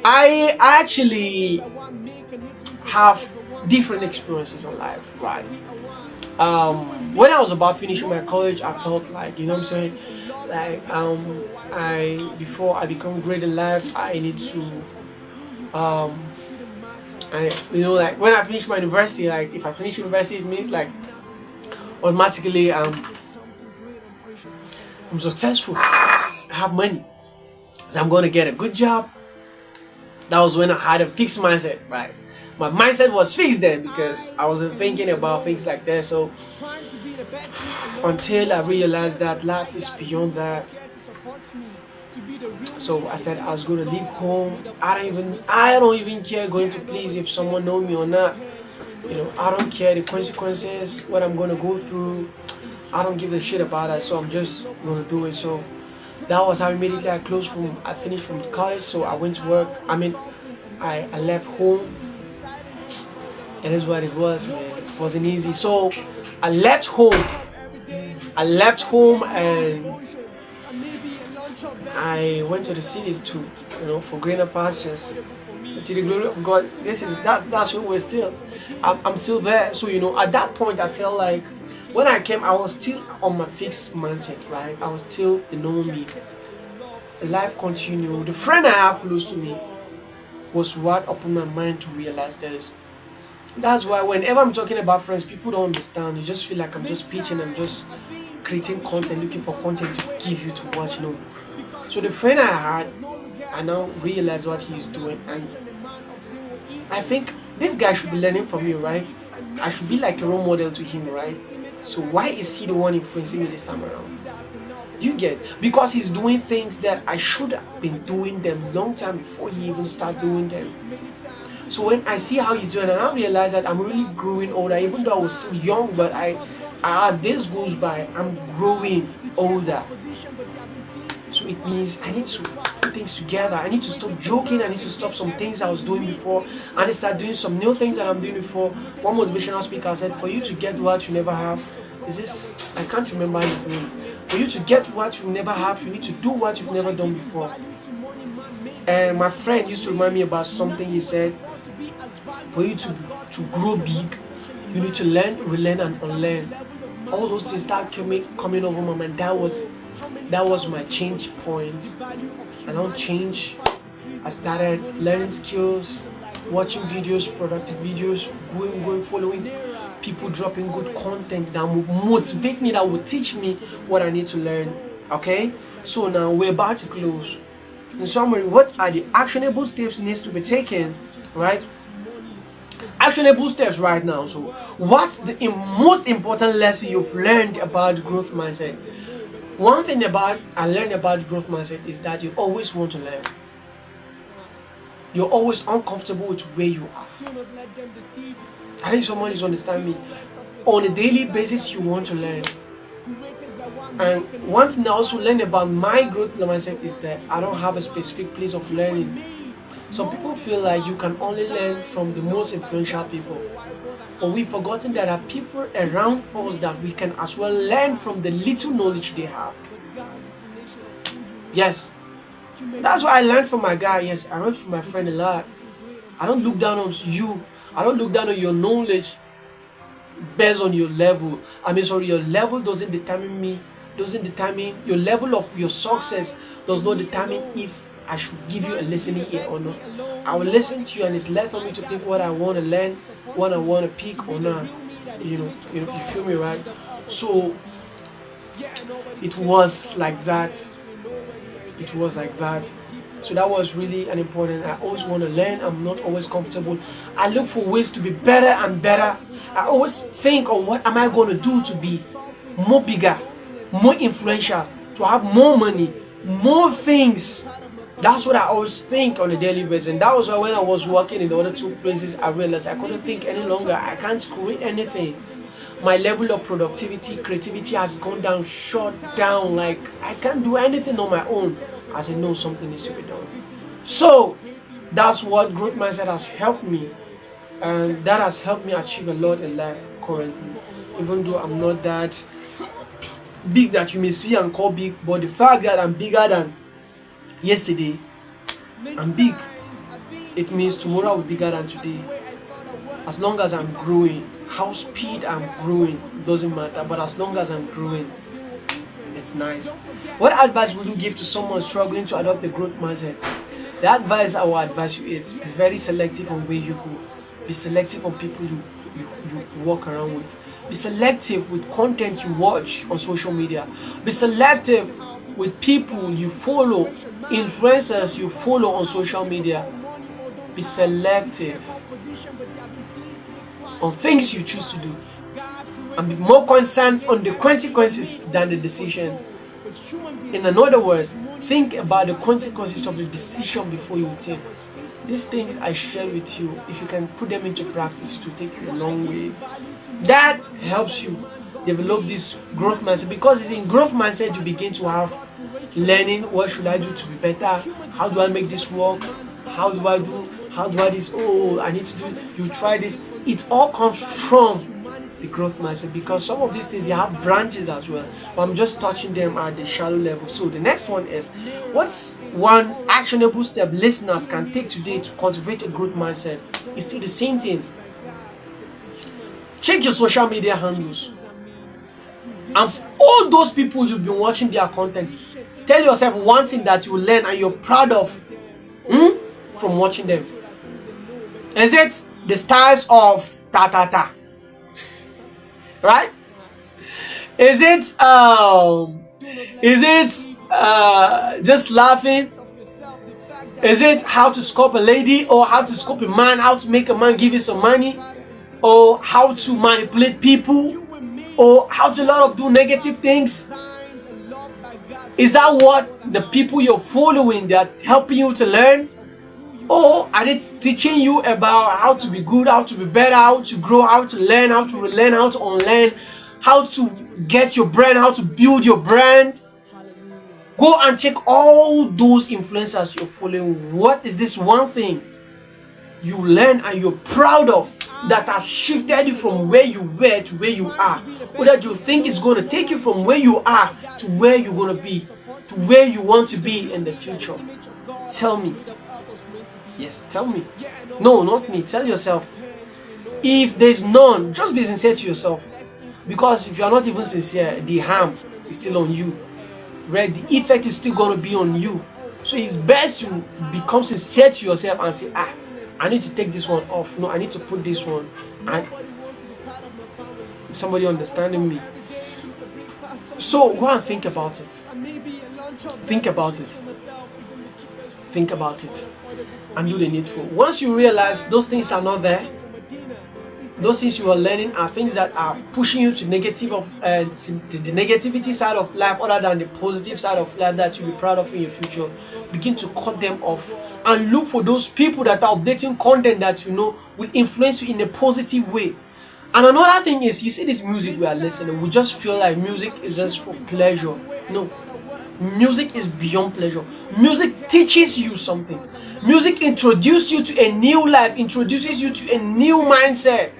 I actually have different experiences in life, right? When I was about finishing my college, I felt like, you know what I'm saying, like before I become great in life, I need to like when I finish my university, like if I finish university, it means like automatically I'm successful, I have money, so I'm gonna get a good job. That was when I had a fixed mindset, right? My mindset was fixed then because I wasn't thinking about things like that. So until I realized that life is beyond that. So I said I was going to leave home. I don't even care going to please if someone know me or not. You know, I don't care the consequences, what I'm going to go through. I don't give a shit about that. So I'm just going to do it. So that was how immediately I finished from college. So I went to work. I left home. It is what it was, man. It wasn't easy. So I left home and I went to the city for greener pastures. So to the glory of God, that's where we're still. I'm still there. So at that point I felt like when I came, I was still on my fixed mindset, right? I was still the normal me. life continued. The friend I have close to me was what opened my mind to realize this. That's why whenever I'm talking about friends, people don't understand. You just feel like I'm just pitching, I'm just creating content, looking for content to give you to watch. No. So the friend I had, I now realize what he's doing, and I think this guy should be learning from me, right? I should be like a role model to him, right? So why is he the one influencing me this time around? Do you get? Because he's doing things that I should have been doing them long time before he even started doing them. So when I see how he's doing, and I realize that I'm really growing older, even though I was still young, but as days goes by, I'm growing older. So it means I need to put things together. I need to stop joking. I need to stop some things I was doing before. I need to start doing some new things that I'm doing before. One motivational speaker said, for you to get what you never have, I can't remember his name. For you to get what you never have, you need to do what you've never done before. And my friend used to remind me about something he said. For you to grow big, you need to learn, relearn, and unlearn. All those things start coming over my mind. That was my change point. I don't change. I started learning skills, watching videos, productive videos, going, following people dropping good content that will motivate me, that will teach me what I need to learn. Okay? So now we're about to close. In summary, what are the actionable steps needs to be taken, right? Actionable steps right now. So what's the most important lesson you've learned about growth mindset? One thing I learned about growth mindset is that you always want to learn. You're always uncomfortable with where you are. I think someone is understanding me. On a daily basis, you want to learn. And one thing I also learned about my growth mindset is that I don't have a specific place of learning. Some people feel like you can only learn from the most influential people. But we've forgotten that there are people around us that we can as well learn from the little knowledge they have. Yes. That's why I learned from my guy. Yes, I learned from my friend a lot. I don't look down on you. I don't look down on your knowledge based on your level. Your level doesn't determine your level of your success does not determine if I should give you a listening ear or not. I will listen to you, and it's left for me to pick what I want to learn, what I want to pick or not. You feel me, right? So it was like that. So that was really an important. I always want to learn. I'm not always comfortable. I look for ways to be better and better. I always think of what am I going to do to be more bigger, more influential, to have more money, more things. That's what I always think on a daily basis. And that was why when I was working in the other two places, I realized I couldn't think any longer. I can't create anything. My level of productivity, creativity has gone down, shut down. Like I can't do anything on my own. As I know something needs to be done. So that's what growth mindset has helped me. And that has helped me achieve a lot in life currently. Even though I'm not that big that you may see and call big, but the fact that I'm bigger than yesterday, I'm big. It means tomorrow will be bigger than today. As long as I'm growing, how speed I'm growing doesn't matter, but as long as I'm growing, it's nice. What advice would you give to someone struggling to adopt a growth mindset? The advice I will advise you is be very selective on where you go. Be selective on people you walk around with. Be selective with content you watch on social media. Be selective with people you follow, influencers you follow on social media. Be selective on things you choose to do, and be more concerned on the consequences than the decision. In other words, think about the consequences of the decision before you take. These things I share with you, if you can put them into practice, it will take you a long way. That helps you develop this growth mindset, because it's in growth mindset you begin to have learning. What should I do to be better? How do I make this work? How do I this? Oh, I need to do. You try this. It all comes from the growth mindset, because some of these things you have branches as well, but I'm just touching them at the shallow level. So the next one is, what's one actionable step listeners can take today to cultivate a growth mindset? It's still the same thing. Check your social media handles, and all those people you've been watching their content, Tell yourself one thing that you learn and you're proud of from watching them. Is it the styles of ta? Right? Is it just laughing? Is it how to scope a lady, or how to scope a man, how to make a man give you some money, or how to manipulate people, or how to lot of do negative things? Is that what the people you're following, they're helping you to learn? Or are they teaching you about how to be good, how to be better, how to grow, how to learn, how to relearn, how to unlearn, how to get your brand, how to build your brand? Go and check all those influencers you're following. What is this one thing you learn and you're proud of that has shifted you from where you were to where you are, or that you think is going to take you from where you are to where you're going to be, to where you want to be in the future? Tell me. Yes, tell me. No, not me. Tell yourself. If there's none, just be sincere to yourself. Because if you're not even sincere, the harm is still on you. Right? The effect is still going to be on you. So it's best you become sincere to yourself and say, I need to take this one off. No, I need to put this one. Somebody understanding me? So go and think about it. Think about it. Think about it. And do the needful. Once you realize those things are not there, those things you are learning are things that are pushing you to negative of to the negativity side of life, other than the positive side of life that you'll be proud of in your future, begin to cut them off and look for those people that are updating content that you know will influence you in a positive way. And another thing is, you see this music we are listening, we just feel like music is just for pleasure. No, music is beyond pleasure. Music teaches you something. Music introduces you to a new life, introduces you to a new mindset,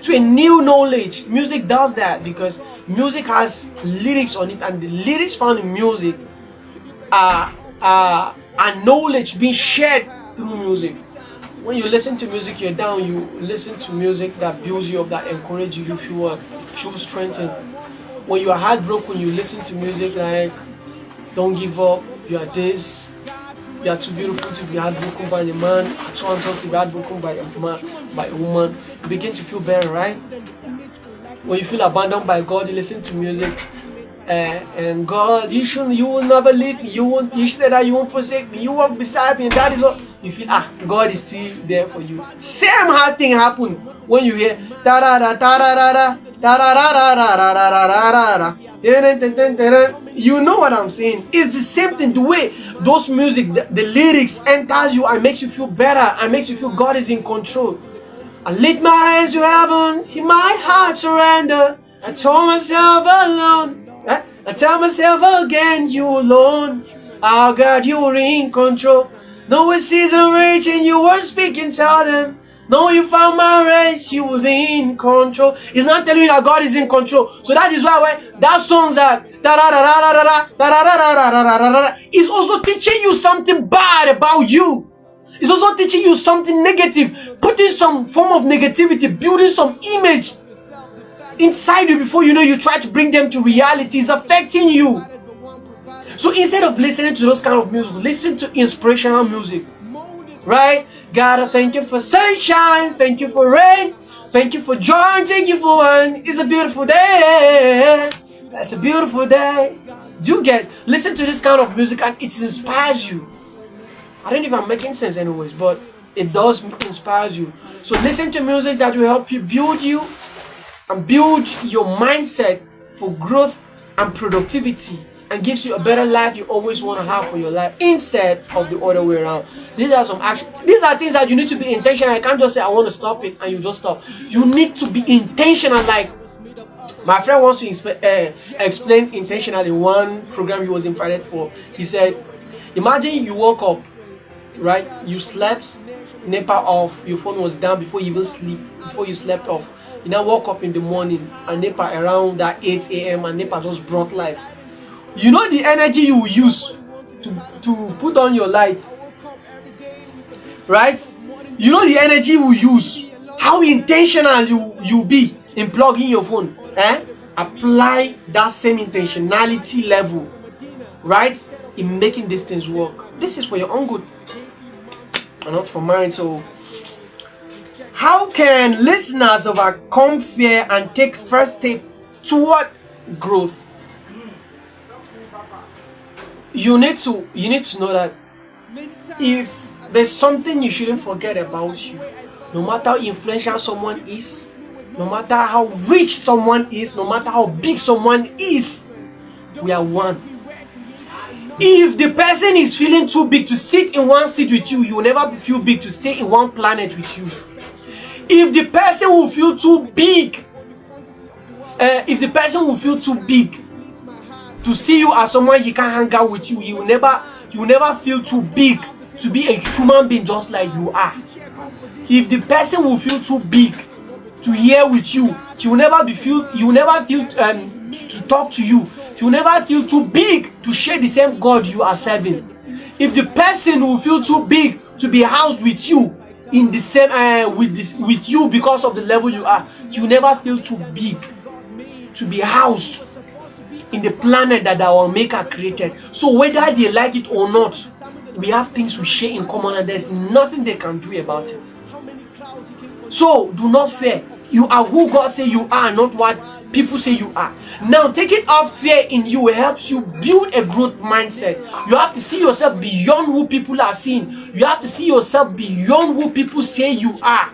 to a new knowledge. Music does that because music has lyrics on it, and the lyrics found in music are knowledge being shared through music. When you listen to music, you're down, you listen to music that builds you up, that encourages you, you feel strengthened. When you are heartbroken, you listen to music like don't give up, you are this, you are too beautiful to be heartbroken by a man, too handsome to be heartbroken by a man, by a woman. You begin to feel better, right? When you feel abandoned by God, you listen to music. And God, you will never leave me. You said that you won't forsake me. You walk beside me, and that is what you feel. God is still there for you. Same hard thing happen when you hear ta da da ta da da da ta da da da da da da da. You know what I'm saying? It's the same thing. The way those music, the lyrics enters you and makes you feel better and makes you feel God is in control. I lift my hands to heaven, in my heart surrender. I told myself alone. I tell myself again, you alone. Oh God, you were in control. No season reaching, you were speaking, tell them. No, you found my race, you were in control. It's not telling you that God is in control. So that is why when that song that is also teaching you something bad about you. It's also teaching you something negative, putting some form of negativity, building some image inside you. Before you know, you try to bring them to reality. It's affecting you. So instead of listening to those kind of music, listen to inspirational music, right? God, I thank you for sunshine, thank you for rain, thank you for joy, thank you for one. It's a beautiful day. That's a beautiful day. Do get listen to this kind of music and it inspires you. I don't know if I'm making sense anyways, but it does inspire you. So listen to music that will help you build and build your mindset for growth and productivity, and gives you a better life you always want to have for your life, instead of the other way around. These are some action. These are things that you need to be intentional. I can't just say I want to stop it and you just stop. You need to be intentional. Like my friend wants to explain intentional in one program he was invited for. He said, imagine you woke up, right? You slept, NEPA off, your phone was down before you even sleep, before you slept off. You now woke up in the morning and NEPA around that 8 a.m. and NEPA just brought life. You know the energy you use to put on your light, right? You know the energy you use, how intentional you be in plugging your phone. Apply that same intentionality level right, in making these things work. This is for your own good and not for mine. So how can listeners overcome fear and take first step toward growth? You need to know that if there's something you shouldn't forget about you, no matter how influential someone is, no matter how rich someone is, no matter how big someone is, we are one. If the person is feeling too big to sit in one seat with you, you will never feel big to stay in one planet with you. If the person will feel too big, to see you as someone he can't hang out with you, you will never feel too big to be a human being just like you are. If the person will feel too big to hear with you, you will never feel to talk to you. You will never feel too big to share the same God you are serving. If the person will feel too big to be housed with you in the same with you because of the level you are, you will never feel too big to be housed in the planet that our Maker created. So whether they like it or not, we have things we share in common, and there's nothing they can do about it. So do not fear. You are who God say you are, not what people say you are. Now, taking off fear in you helps you build a growth mindset. You have to see yourself beyond who people are seeing. You have to see yourself beyond who people say you are.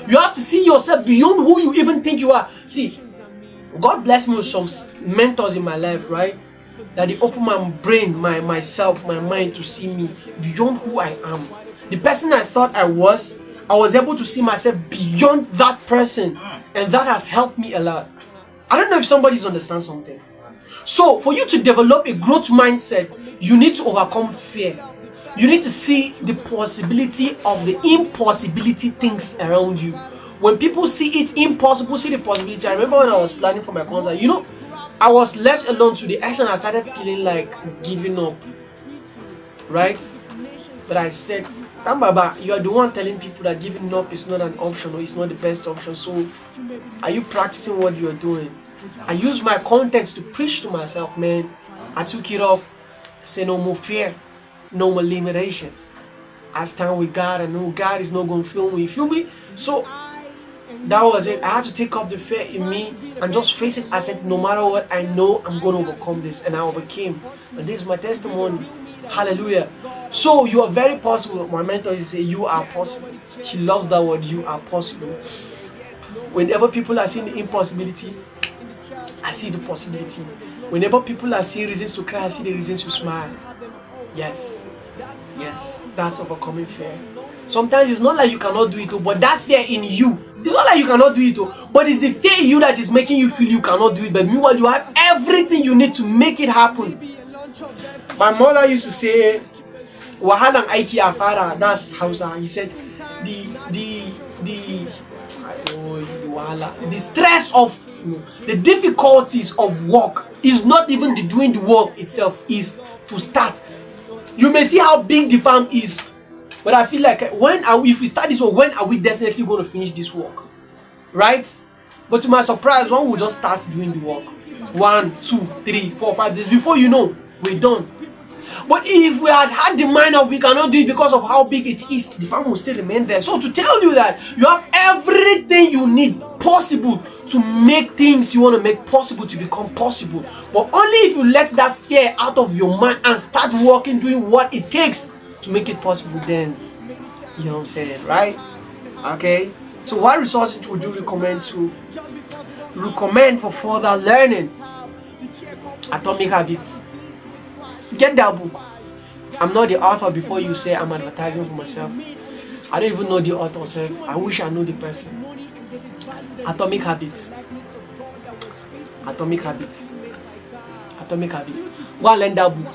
You have to see yourself beyond who you even think you are. See, God bless me with some mentors in my life, right? That they open my brain, my mind to see me beyond who I am. The person I thought I was able to see myself beyond that person, and that has helped me a lot. I don't know if somebody's understand something. So for you to develop a growth mindset, you need to overcome fear. You need to see the possibility of the impossibility things around you. When people see it impossible, see the possibility. I remember when I was planning for my concert, I was left alone to the extent I started feeling like giving up, right? But I said, Danbaba, you are the one telling people that giving up is not an option or it's not the best option. So are you practicing what you are doing? I use my contents to preach to myself, man. I took it off. Say no more fear, no more limitations. I stand with God. I know God is not going to fail me. You feel me? So that was it. I had to take off the fear in me and just face it. I said, no matter what, I know I'm going to overcome this. And I overcame. And this is my testimony. Hallelujah. So you are very possible. My mentor used to say, you are possible. She loves that word, you are possible. Whenever people are seeing the impossibility, I see the possibility. Whenever people are seeing reasons to cry, I see the reasons to smile. Yes, that's overcoming fear. Sometimes it's not like you cannot do it, but that fear in you, it's not like you cannot do it, but it's the fear in you that is making you feel you cannot do it. But meanwhile, you have everything you need to make it happen. My mother used to say, "Wahalang aiki afara." That's Hausa. He said, the stress of the difficulties of work is not even the doing the work itself, is to start. You may see how big the farm is, but I feel like if we start this work, when are we definitely going to finish this work, right? But to my surprise, one will just start doing the work 1, 2, 3, 4, 5 days before you know we're done. But if we had the mind of we cannot do it because of how big it is, the farm will still remain there. So to tell you that you have everything you need possible to make things you want to make possible to become possible. But only if you let that fear out of your mind and start working, doing what it takes to make it possible, then you know what I'm saying, right? Okay. So what resources would you recommend for further learning? Atomic Habits. Get that book. I'm not the author before you say I'm advertising for myself. I don't even know the author self. I wish I knew the person. Atomic Habits. Atomic Habits. Atomic Habits. Go and learn that book.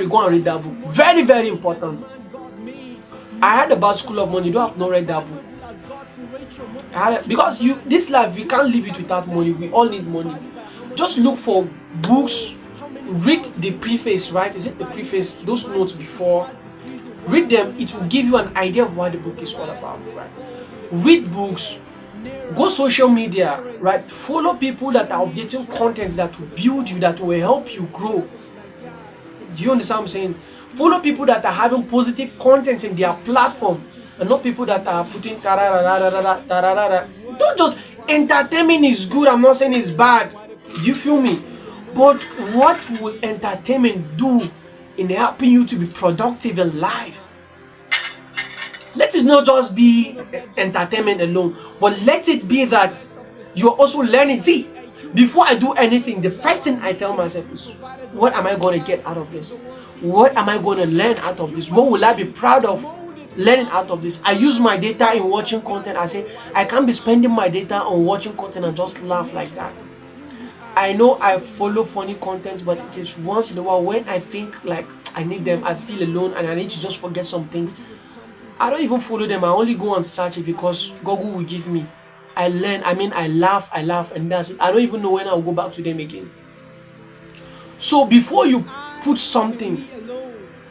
Go and read that book. Very, very important. I heard about School of Money. You don't have to read that book. Because this life, we can't live it without money. We all need money. Just look for books. Read the preface, right? Is it the preface? Those notes before. Read them. It will give you an idea of what the book is all about, right? Read books. Go social media, right? Follow people that are updating contents that will build you, that will help you grow. Do you understand what I'm saying? Follow people that are having positive content in their platform, and not people that are putting tararara, tararara. Don't just entertainment is good. I'm not saying it's bad. Do you feel me? But what will entertainment do in helping you to be productive in life? Let it not just be entertainment alone, but let it be that you're also learning. See, before I do anything, the first thing I tell myself is, what am I going to get out of this? What am I going to learn out of this? What will I be proud of learning out of this? I use my data in watching content. I say, I can't be spending my data on watching content and just laugh like that. I know I follow funny content, but it is once in a while when I think like I need them, I feel alone and I need to just forget some things. I don't even follow them. I only go and search it because Google will give me. I learn, I laugh, and that's it. I don't even know when I'll go back to them again. So before you put something,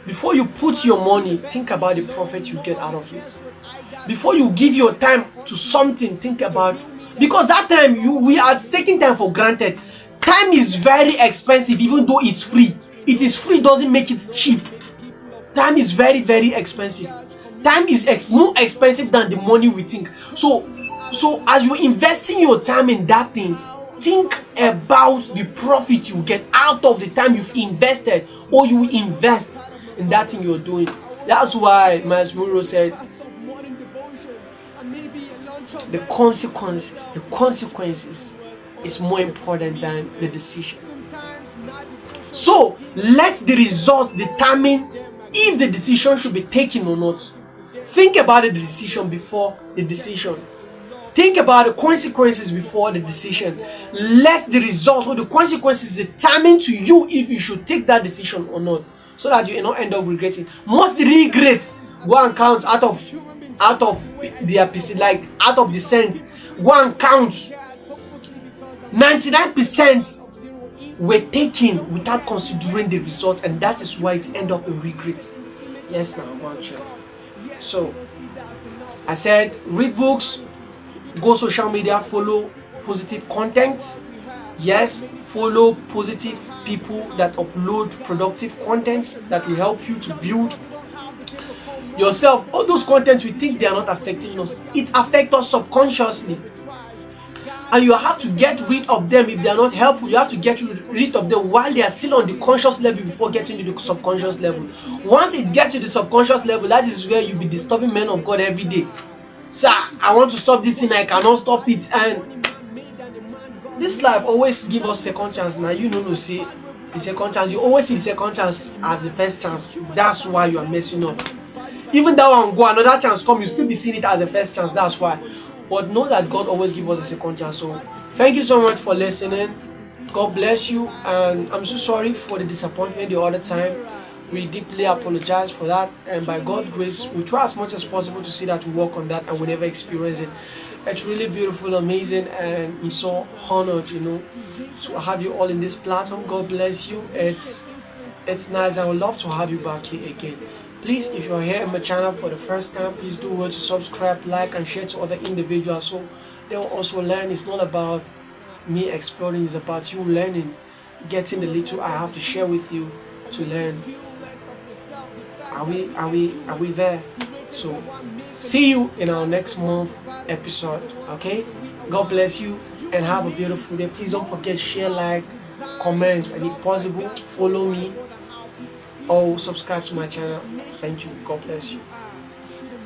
before you put your money, think about the profit you get out of it. Before you give your time to something, think about, because that time we are taking time for granted. Time is very expensive, even though it's free. It is free doesn't make it cheap. Time is very, very expensive. Time is more expensive than the money we think. So as you're investing your time in that thing, think about the profit you get out of the time you've invested or you invest in that thing you're doing. That's why Miles Muro said the consequences is more important than the decision. So let the result determine if the decision should be taken or not. Think about the decision before the decision. Think about the consequences before the decision. Let the result or the consequences determine to you if you should take that decision or not, so that you will not end up regretting. Most regrets go and count out of the episode, like out of the cent. Go and count. 99% were taken without considering the result, and that is why it end up in regret. Yes, now one check. So I said, read books, go social media, follow positive content. Yes, follow positive people that upload productive content that will help you to build yourself. All those contents we think they are not affecting us, it affects us subconsciously, and you have to get rid of them. If they are not helpful, you have to get rid of them while they are still on the conscious level before getting to the subconscious level. Once it gets to the subconscious level, that is where you'll be disturbing men of God every day. Sir, I want to stop this thing, I cannot stop it. And this life always give us second chance. Now you know see the second chance. You always see the second chance as the first chance. That's why you are messing up. Even that one go, another chance come, you still be seeing it as a first chance. That's why. But know that God always gives us a second chance. So thank you so much for listening. God bless you, and I'm so sorry for the disappointment the other time. We deeply apologize for that, and by God's grace we try as much as possible to see that we work on that and we never experience it. It's really beautiful, amazing, and I'm so honored, to have you all in this platform. God bless you. It's nice. I would love to have you back here again. Please, if you're here in my channel for the first time, please do well to subscribe, like, and share to other individuals so they will also learn. It's not about me exploring, it's about you learning, getting the little I have to share with you to learn. Are we there? So see you in our next month episode. Okay, God bless you and have a beautiful day. Please don't forget, share, like, comment, and if possible follow me or subscribe to my channel. Thank you. God bless you.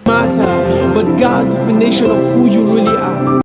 Matter, but God's definition of who you really are.